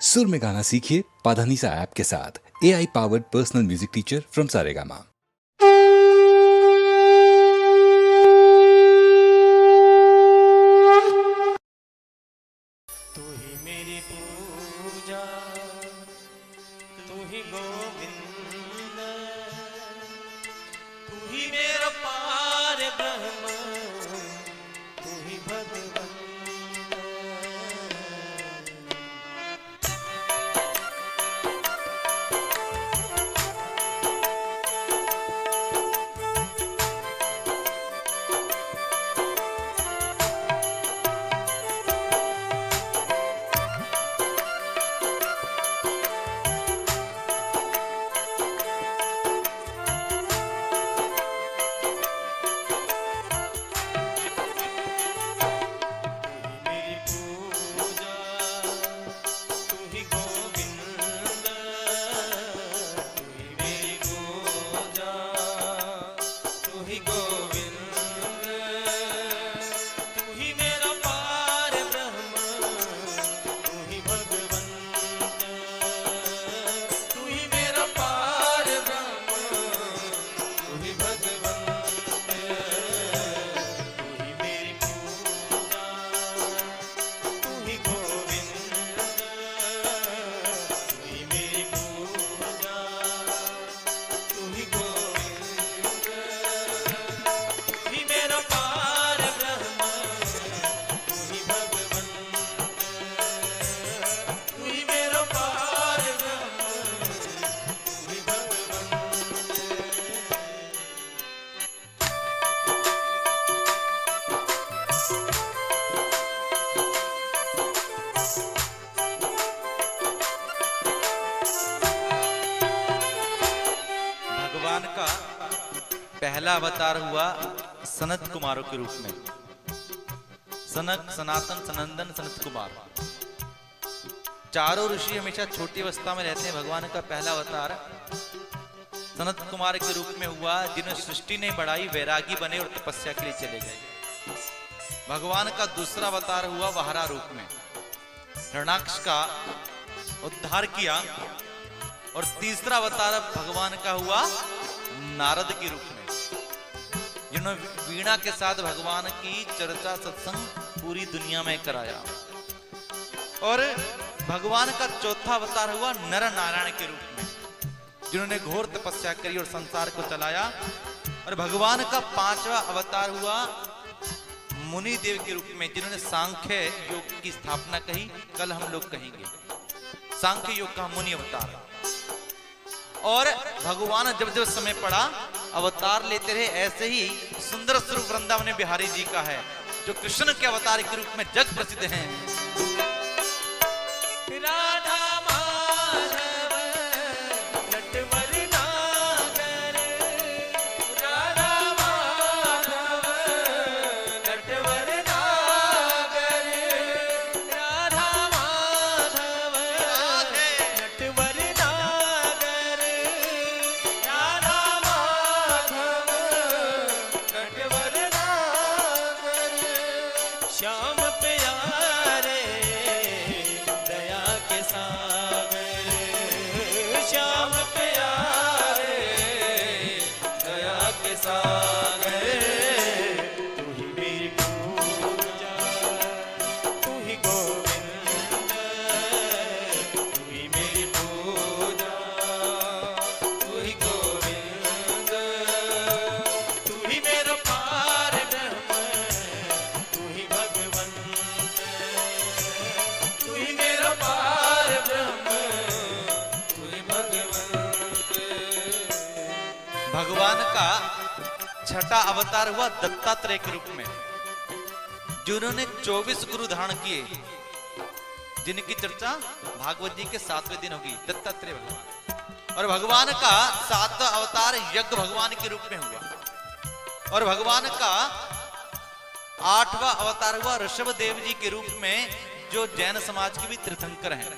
सुर में गाना सीखिए पाधानीसा ऐप के साथ। AI powered personal music teacher from Saregama. तू ही मेरी पूजा, तू ही गोविंद, तू ही मेरा पार ब्रह्म, तू ही भगवंत। पहला अवतार हुआ सनत कुमारों के रूप में। सनक, सनातन, सनंदन, सनत कुमार, चारों ऋषि हमेशा छोटी अवस्था में रहते हैं। भगवान का पहला अवतार सनत कुमार के रूप में हुआ, जिन्होंने सृष्टि नहीं बढ़ाई, वैरागी बने और तपस्या के लिए चले गए। भगवान का दूसरा अवतार हुआ वाहरा रूप में, हिरण्याक्ष का उद्धार किया। और तीसरा अवतार भगवान का हुआ नारद के रूप में, जिन्होंने वीणा के साथ भगवान की चर्चा सत्संग पूरी दुनिया में कराया। और भगवान का चौथा अवतार हुआ नर नारायण के रूप में, जिन्होंने घोर तपस्या करी और संसार को चलाया। और भगवान का पांचवा अवतार हुआ मुनि देव के रूप में, जिन्होंने सांख्य योग की स्थापना कही। कल हम लोग कहेंगे सांख्य योग का मुनि अवतार। और भगवान जब जब समय पड़ा अवतार लेते रहे। ऐसे ही सुंदर स्वरूप वृंदावन बिहारी जी का है, जो कृष्ण के अवतार के रूप में जग प्रसिद्ध हैं। राधा माधव नटवर नागर, राधा माधव नटवर नागर, राधा माधव नटवर नागर, राधा माधव नटवर नागर। श्याम प्यारे दया के सागर, श्याम प्यारे दया के सागर। तू ही मेरी पूजा, तू ही गोविंद, तू ही मेरी पूजा, तू ही गोविंद, तू ही मेरा पार ब्रह्म, तू ही भगवंत, तू ही मेरा पार ब्रह्म, तू ही भगवंत। भगवान का छठा अवतार हुआ दत्तात्रेय के रूप में, जिन्होंने 24 गुरु धारण किए, जिनकी चर्चा भागवत जी के 7वें दिन होगी। दत्तात्रेय भगवान। और भगवान का 7वां अवतार यज्ञ भगवान के रूप में हुआ। और भगवान का 8वां अवतार हुआ ऋषभ देव जी के रूप में, जो जैन समाज के भी तीर्थंकर हैं।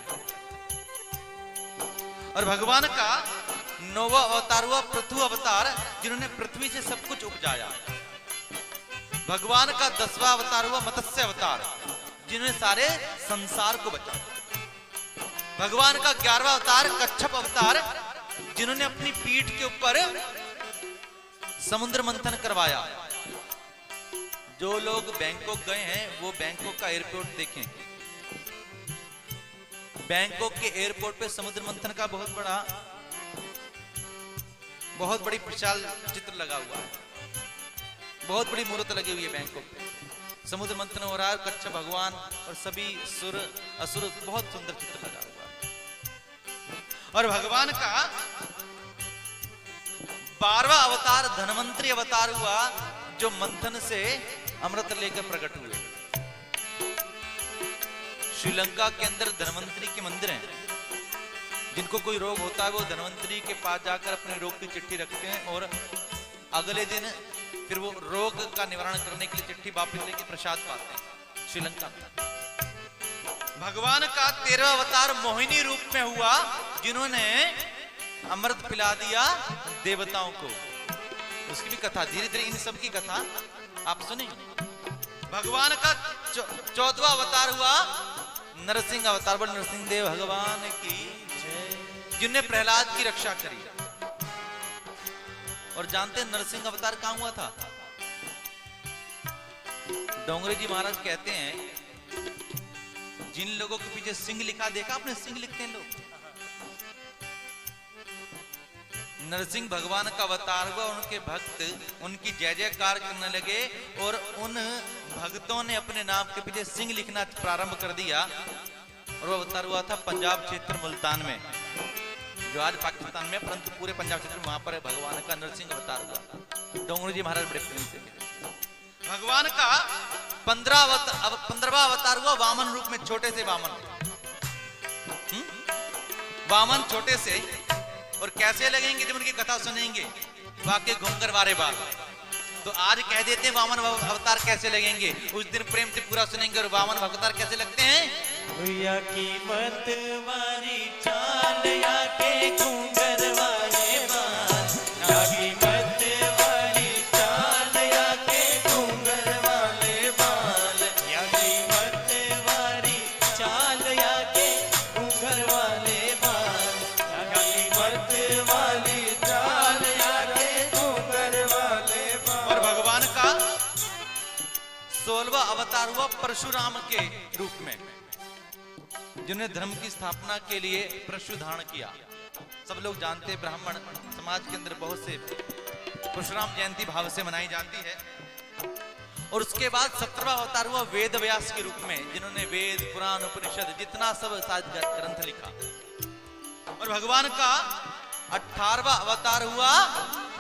और भगवान का 9वां अवतार हुआ पृथु अवतार, जिन्होंने पृथ्वी से सब कुछ उपजाया। भगवान का 10वां अवतार हुआ मत्स्य अवतार, जिन्होंने सारे संसार को बचाया। भगवान का 11वां अवतार कच्छप अवतार, जिन्होंने अपनी पीठ के ऊपर समुद्र मंथन करवाया। जो लोग बैंकॉक गए हैं वो बैंकॉक का एयरपोर्ट देखें। बैंकॉक के एयरपोर्ट पे समुद्र मंथन का बहुत बड़ी विशाल चित्र लगा हुआ है, बहुत बड़ी मूर्त लगी हुई है बैंकॉक पे। समुद्र मंथन हो रहा है, कच्छप भगवान और सभी सुर असुर, बहुत सुंदर चित्र लगा हुआ है। और भगवान का 12वां अवतार धनवंतरी अवतार हुआ, जो मंथन से अमृत लेकर प्रकट हुए। श्रीलंका के अंदर धनवंतरी के मंदिर हैं। जिनको कोई रोग होता है वो धनवंतरी के पास जाकर अपने रोग की चिट्ठी रखते हैं और अगले दिन फिर वो रोग का निवारण करने के लिए चिट्ठी वापस लेके प्रसाद पाते हैं श्रीलंका में। भगवान का 13वां अवतार मोहिनी रूप में हुआ, जिन्होंने अमृत पिला दिया देवताओं को। उसकी भी कथा धीरे धीरे, इन सब की कथा आप सुनिए। भगवान का 14वां अवतार हुआ नरसिंह अवतार। बोल नरसिंह देव भगवान की जय, जिनने प्रहलाद की रक्षा करी। और जानते हैं नरसिंह अवतार कहां हुआ था? डोंगरे जी महाराज कहते हैं, जिन लोगों के पीछे सिंह लिखा देखा आपने, सिंह लिखते हैं लोग। नरसिंह भगवान का अवतार हुआ, उनके भक्त उनकी जय जयकार करने लगे और उन भक्तों ने अपने नाम के पीछे सिंह लिखना प्रारंभ कर दिया। और वो अवतार हुआ था पंजाब क्षेत्र मुल्तान में, जो आज पाकिस्तान में, परंतु पूरे पंजाब क्षेत्र में वहां पर भगवान का नरसिंह अवतार हुआ। डोंगरी जी महाराज बड़े प्रेम से भगवान का 15वां अवतार हुआ वामन रूप में, छोटे से वामन। वामन छोटे से, और कैसे लगेंगे जब उनकी कथा सुनेंगे, वाकई घूमकर वारे बार। तो आज कह देते हैं वामन अवतार कैसे लगेंगे, उस दिन प्रेम से पूरा सुनेंगे। और वामन अवतार कैसे लगते हैं? या की मत वाली चाल, या के घूंघर वाले बाल, या की मत वाली चाल, या के घूंघर वाले बाल, या की मत वाली चाल, या के घूंघर वाले बाल, या की मत वाली चाल, या के घूंघर वाले बाल। और भगवान का 16वां अवतार हुआ परशुराम के रूप में, जिन्होंने धर्म की स्थापना के लिए परशु धारण किया। सब लोग जानते हैं, ब्राह्मण समाज के अंदर बहुत से परशुराम जयंती भाव से मनाई जाती है। और उसके बाद 17वां अवतार हुआ वेद व्यास के रूप में, जिन्होंने वेद पुराण उपनिषद जितना सब ग्रंथ लिखा। और भगवान का 18वां अवतार हुआ,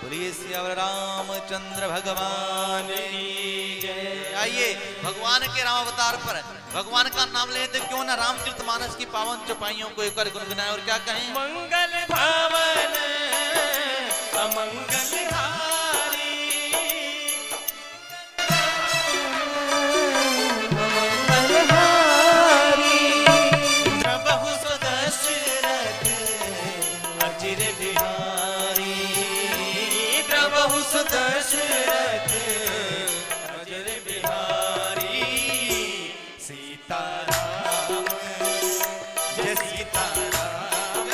बोलिए सियावर रामचंद्र भगवान की जय। आइए भगवान के राम अवतार पर भगवान का नाम लेते क्यों ना रामचरितमानस की पावन चौपाइयों को एक बार गुनगुनाएं। और क्या कहें? मंगल भावन अमंगल हारी, मंगल हारी, प्रभु सुदशरथ अचिर बिहारी, प्रभु सुदशरथ अचिर बिहारी। सीताराम जय सीताराम,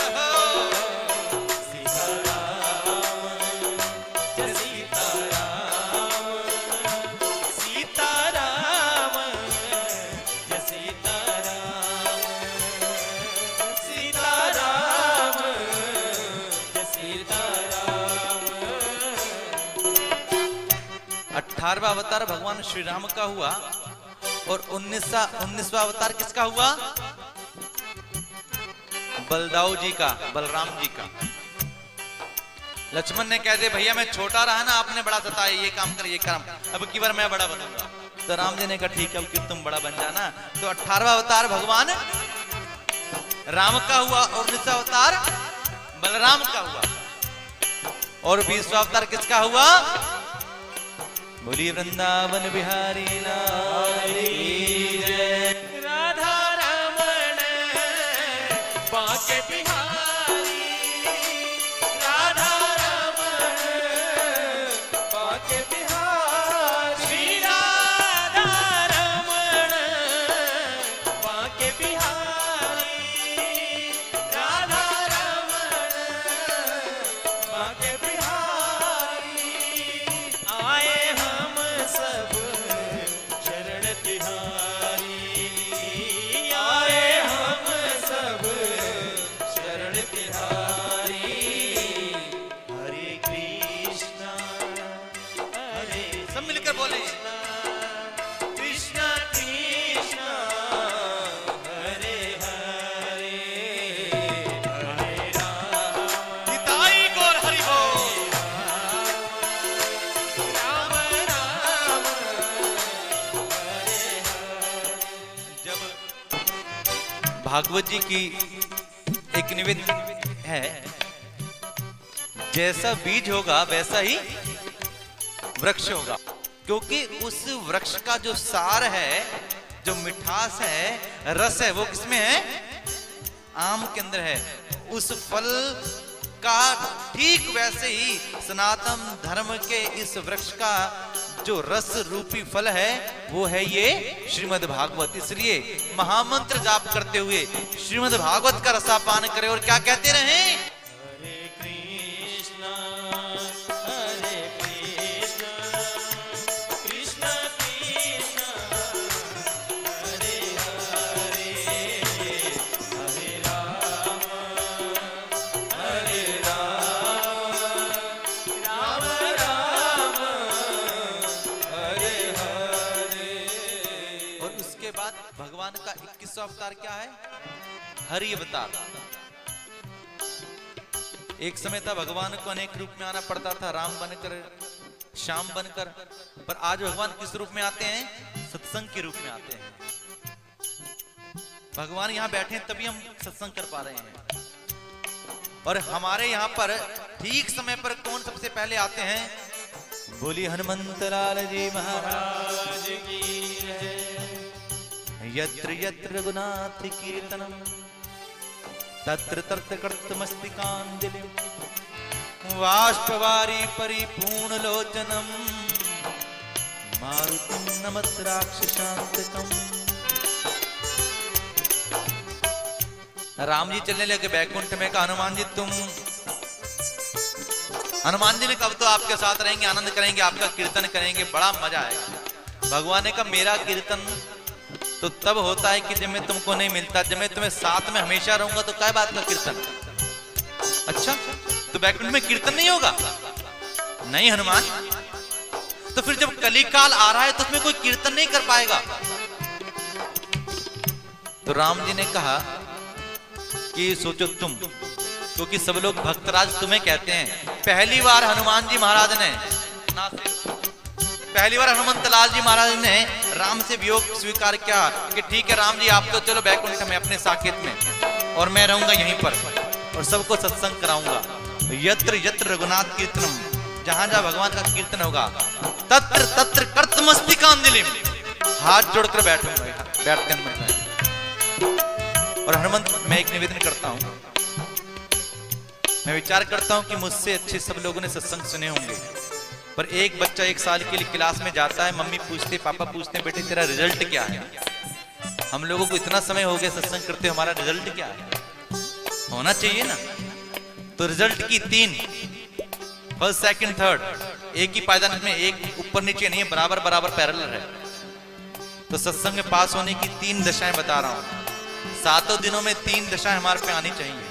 सीताराम जय सीताराम, सीताराम जय सीताराम, सीताराम जय सीताराम। 18वां अवतार भगवान श्री राम का हुआ। और 19वां अवतार किसका हुआ? बलदाऊ जी का, बलराम जी का। लक्ष्मण ने कह दिया भैया मैं छोटा रहा ना, आपने बड़ा सताया, ये काम कर ये काम, अब की बार मैं बड़ा बनूंगा। तो राम जी ने कहा ठीक है, अब कि तुम बड़ा बन जाना। तो 18वां अवतार भगवान राम का हुआ और 19वां अवतार बलराम का हुआ। और 20वां अवतार किसका हुआ? बोलिए वृंदावन बिहारी लाल की जय। राधा रमण बाके बिहारी, राधा रमण बाके बिहारी, श्री राधा रमण बाके बिहारी, भागवत जी की एक निवेदन है, जैसा बीज होगा वैसा ही वृक्ष होगा, क्योंकि उस वृक्ष का जो सार है, जो मिठास है, रस है, वो किसमें है? आम के अंदर है। उस फल का ठीक वैसे ही सनातन धर्म के इस वृक्ष का जो रस रूपी फल है वो है ये श्रीमद् भागवत। इसलिए महामंत्र जाप करते हुए श्रीमद् भागवत का रसापान करें और क्या कहते रहें? हरे कृष्णा हरे कृष्णा कृष्णा कृष्णा हरे हरे हरे राम राम राम हरे हरे। और उसके बाद भगवान का 21वां अवतार क्या है? हरि अवतार। एक समय था भगवान को अनेक रूप में आना पड़ता था, राम बनकर, श्याम बनकर, पर आज भगवान किस रूप में आते हैं? सत्संग के रूप में आते हैं। भगवान यहां बैठे हैं तभी हम सत्संग कर पा रहे हैं। और हमारे यहां पर ठीक समय पर कौन सबसे पहले आते हैं? बोलिए हनुमंत लाल जी महाराज की जय। यत्र यत्र रघुनाथ कीर्तनम तत्र तत्र कर्तमस्तिकांजलिं वाष्पवारी परिपूर्ण लोचनम मारुतिं नमत राक्षसांतकम्। राम जी चलने लगे बैकुंठ में, कहा हनुमान जी तुम, हनुमान जी ने कब तो आपके साथ रहेंगे, आनंद करेंगे, आपका कीर्तन करेंगे, बड़ा मजा आएगा। भगवान ने कहा मेरा कीर्तन तो तब होता है कि जब मैं तुमको नहीं मिलता, जब मैं तुम्हें साथ में हमेशा रहूंगा तो क्या बात का कीर्तन? अच्छा, तो बैकुंठ में कीर्तन नहीं होगा? नहीं हनुमान, तो फिर जब कलिकाल आ रहा है तो उसमें कोई कीर्तन नहीं कर पाएगा। तो राम जी ने कहा कि सोचो तुम, क्योंकि सब लोग भक्तराज तुम्हें कहते हैं। पहली बार हनुमान जी महाराज ने पहली बार हनुमंत लाल जी महाराज ने राम से वियोग स्वीकार किया कि ठीक है राम जी, आप तो चलो बैकुंठ में अपने साकेत में, और मैं रहूंगा यहीं पर और सबको सत्संग कराऊंगा। यत्र यत्र रघुनाथ कीर्तनम, जहां जहां भगवान का कीर्तन होगा तत्र तत्र कर्तमस्तिकांजलि, हाथ जोड़कर बैठूंगा, बैठते हैं। और हनुमंत, मैं एक निवेदन करता हूं, मैं विचार करता हूं कि मुझसे अच्छे सब लोगों ने सत्संग सुने होंगे, पर एक बच्चा 1 साल के लिए क्लास में जाता है, मम्मी पूछते, पापा पूछते, बेटे तेरा रिजल्ट क्या है? हम लोगों को इतना समय हो गया सत्संग करते, हमारा रिजल्ट क्या है? होना चाहिए ना। तो रिजल्ट की 3, फर्स्ट सेकंड थर्ड, एक ही पायदान में, एक ऊपर नीचे नहीं है, बराबर बराबर पैरेलल है। तो सत्संग में पास होने की 3 दशाएं बता रहा हूं। 7 दिनों में 3 दशाएं हमारे पे आनी चाहिए।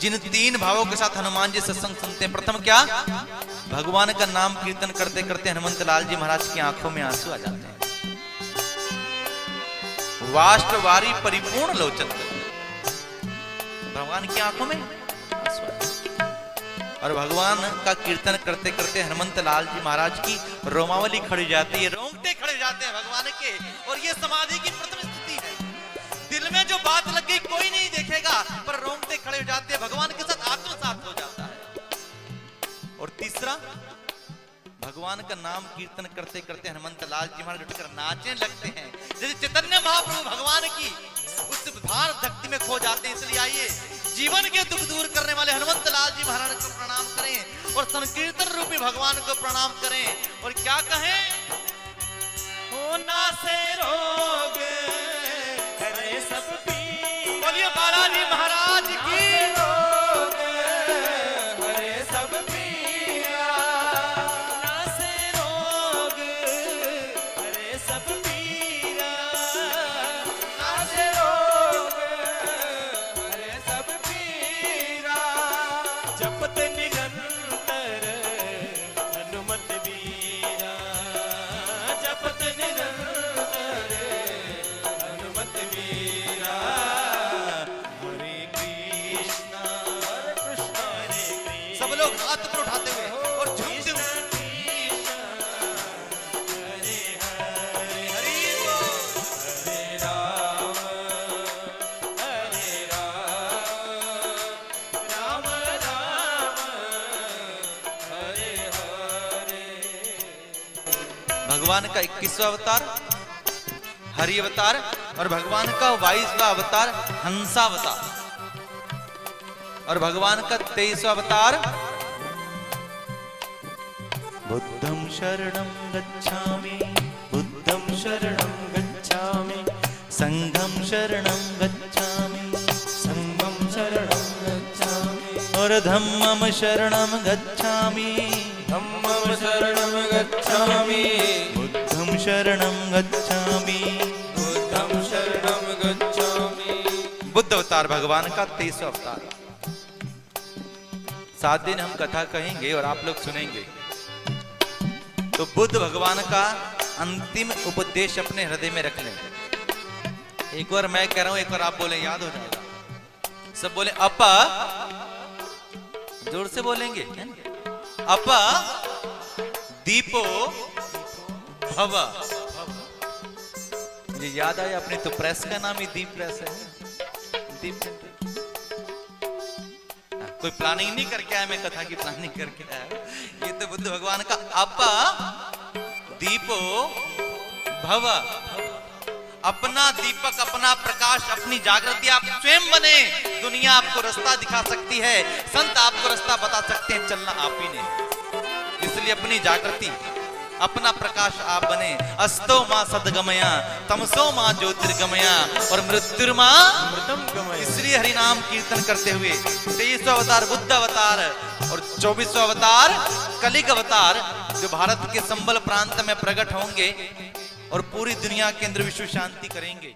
जिन 3 भावों के साथ हनुमान जी सत्संग सुनते हैं, प्रथम क्या? भगवान का नाम कीर्तन करते करते हनुमंत लाल जी महाराज की आंखों में आंसू आ जाते हैं। वाष्पवारी परिपूर्ण लोचन, भगवान की आंखों में आंसू आ जाते हैं। और भगवान का कीर्तन करते करते हनुमंत लाल जी महाराज की रोमावली खड़ी जाती है, रोंगटे खड़े जाते हैं भगवान के। और ये समाधि की प्रथम स्थिति है। दिल में जो बात लग गई कोई नहीं देखेगा, पर रोंगटे खड़े हो जाते हैं, भगवान के साथ आत्मसात हो जाता है। और तीसरा, भगवान का नाम कीर्तन करते करते हनुमंत लाल जी महाराज उठकर नाचने लगते हैं, जैसे चैतन्य महाप्रभु भगवान की उस भार भक्ति में खो जाते हैं। इसलिए आइए जीवन के दुख दूर करने वाले हनुमंत लाल जी महाराज को प्रणाम करें और संकीर्तन रूपी भगवान को प्रणाम करें। और क्या कहें? होना से रोग हरे सब पीरा, बोलिए बालाजी महाराज की। रोग हरे सब पीरा, ना से रोग हरे सब पीरा, ना से रोग हरे सब पीरा। जपत निरंतर हनुमत वीरा, जपत निरंतर हनुमत वीरा। भगवान का 21वां अवतार हरि अवतार और भगवान का 22वां अवतार हंसावतार और भगवान का 23वां अवतार बुद्धं शरणं गच्छामि, बुद्धं शरणं गच्छामि, संघं शरणं गच्छामि, संघं शरणं गच्छामि, और धम्मं शरणं गच्छामि, धम्मं शरणं गच्छामि, बुद्धं शरणं गच्छामि, बुद्धं शरणं गच्छामि। बुद्ध अवतार भगवान का 23वां अवतार। 7 दिन हम कथा कहेंगे और आप लोग सुनेंगे। तो बुद्ध भगवान का अंतिम उपदेश अपने हृदय में रख लें। एक बार मैं कह रहा हूं, एक बार आप बोले, याद हो जाएगा। सब बोले अपा, जोर से बोलेंगे, अपा दीपो भव। मुझे याद आया, अपने तो प्रेस का नाम ही दीप प्रेस है, दीप सेंटर। कोई प्लानिंग नहीं करके आया, मैं कथा की प्लानिंग करके आया। ये तो बुद्ध भगवान का अपा दीपो भव। अपना दीपक, अपना प्रकाश, अपनी जागृति आप स्वयं बने। दुनिया आपको रास्ता दिखा सकती है, संत आपको रास्ता बता सकते हैं, चलना आप ही ने। इसलिए अपनी जागृति, अपना प्रकाश आप बने। अस्तो मां सदगमया, तमसो मां ज्योतिर्गमया और मृत्युर्मा अमृतम गमय। इसलिए हरि नाम कीर्तन करते हुए 23वां अवतार बुद्ध अवतार और 24वां अवतार कलिग अवतार, जो भारत के संबल प्रांत में प्रकट होंगे और पूरी दुनिया के अंदर विश्व शांति करेंगे।